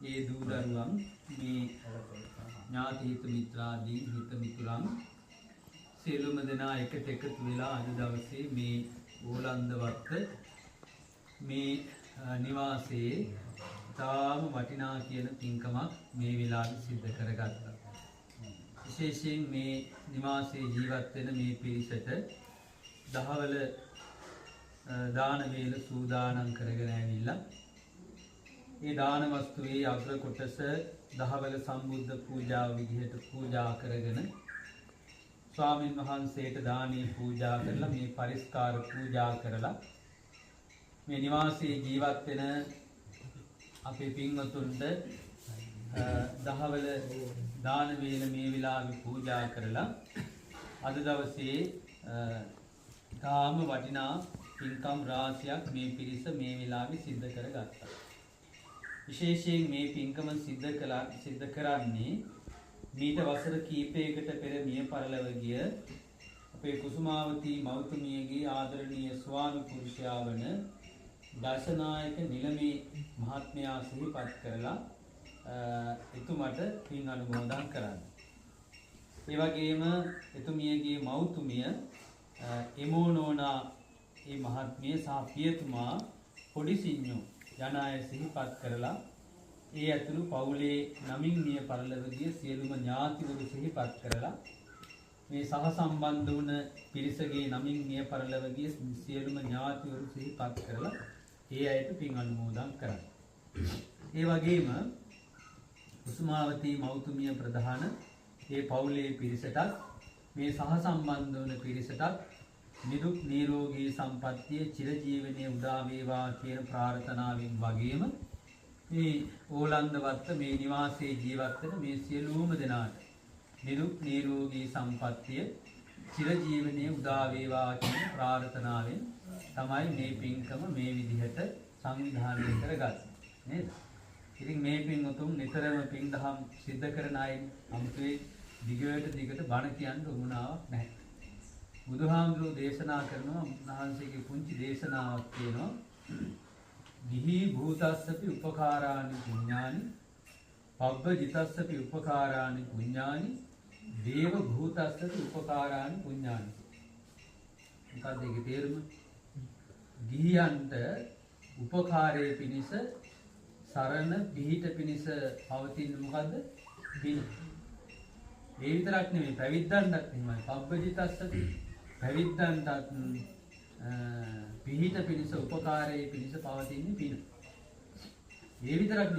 ඒ දූ දරුවන් මේ ඥාති හිත මිත්‍රාදී හිත මිතුරන් සියලුම දෙනා එකට එකතු වෙලා අද දවසේ මේ ඕලන්දවත්ත මේ නිවාසයේ තාම වටිනා කියන පින්කමක් මේ වෙලාවේ සිද්ධ කරගත්තා. විශේෂයෙන් මේ නිවාසයේ ජීවත් වෙන මේ පිරිසට දහවල දාන වේල සූදානම් කරගෙන ඇවිල්ලා ඒ දාන වස්තුවේ අග්‍ර කොටස දහවල සම්බුද්ධ පූජාව විදිහට පූජා කරගෙන ස්වාමීන් වහන්සේට දානේ පූජා කරලා මේ පරිස්කාර පූජා කරලා මේ නිවාසයේ ජීවත් වෙන අපේ පින්වතුන්ට දහවල දාන වේල මේ වෙලාවේ පූජා කරලා අද දවසේ තාම වටිනා පින්කම් රාශියක් මේ පිරිස මේ වෙලාවේ සිද්ධ කරගත්තා. විශේෂයෙන් මේ පින්කම සිද්ධ කරන්නේ මීට වසර කීපයකට පෙර මිය පරලව ගිය අපේ කුසුමාවතී මෞතුමියගේ ආදරණීය ස්වාමි පුරුෂයා වන දර්ශනායක නිලමේ මහත්මයා සිහිපත් කරලා එතුමට පින් අනුමෝදන් කරන්න. ඒ වගේම එතුමියගේ මෞතුමිය එමෝනෝනා ඒ මහත්මිය සහ පියතුමා පොඩි සිඤ්ඤෝ යන අය සිහිපත් කරලා ඒ ඇතුළු පවුලේ නමින් මිය පරලොව ගිය සියලුම ඥාතිවරු සිහිපත් කරලා මේ සහ සම්බන්ධ වුණ පිරිසගේ නමින් මිය පරලොව ගිය සියලුම ඥාතිවරු සිහිපත් කරලා ඒ අයට පින් අනුමෝදන් කරන්න. ඒ වගේම කුසුමාවතී මෞතුමිය ප්‍රධාන ඒ පවුලේ පිරිසටත් මේ සහ සම්බන්ධ වන පිරිසටත් නිදුක් නිරෝගී සම්පන්නිය චිරජීවනයේ උදා වේවා කියන ප්‍රාර්ථනාවෙන් වගේම මේ ඕලන්දවත්ත මේ නිවාසයේ ජීවත් වෙන මේ සියලුම දෙනාට නිදුක් නිරෝගී සම්පන්නිය චිරජීවනයේ උදා වේවා කියන ප්‍රාර්ථනාවෙන් තමයි මේ පින්කම මේ විදිහට සංවිධානය කරගත්තේ නේද? ඉතින් මේ පින් උතුම් නිතරම පින් දහම් සිද්ධ කරන අය අමුතුවේ දිගට බණ කියන්න උවමනාවක් නැහැ. බුදුහාමුදුරුවෝ දේශනා කරනවා උන්වහන්සේගේ පුංචි දේශනාවක් තියෙනවා. ගිහි භූතස්සපි උපකාරානි පුඤ්ඤානි පබ්බජිතස්සපි උපකාරානි පුඤ්ඤානි දේව භූතස්සපි උපකාරානි පුඤ්ඤානි. මොකක්ද ඒකේ තේරුම? ගිහියන්ට උපකාරයේ පිණිස සරණ පිහිට පිණිස පවතින මොකද්ද? පින. ඒ විතරක් නෙමෙයි පැවිද්දන්ටත් එහෙමයි. පබ්බජිතස්සපි පැවිද්දන්ටත් පිහිට පිණිස උපකාරයේ පිණිස පවතින පින. ඒ විතරක්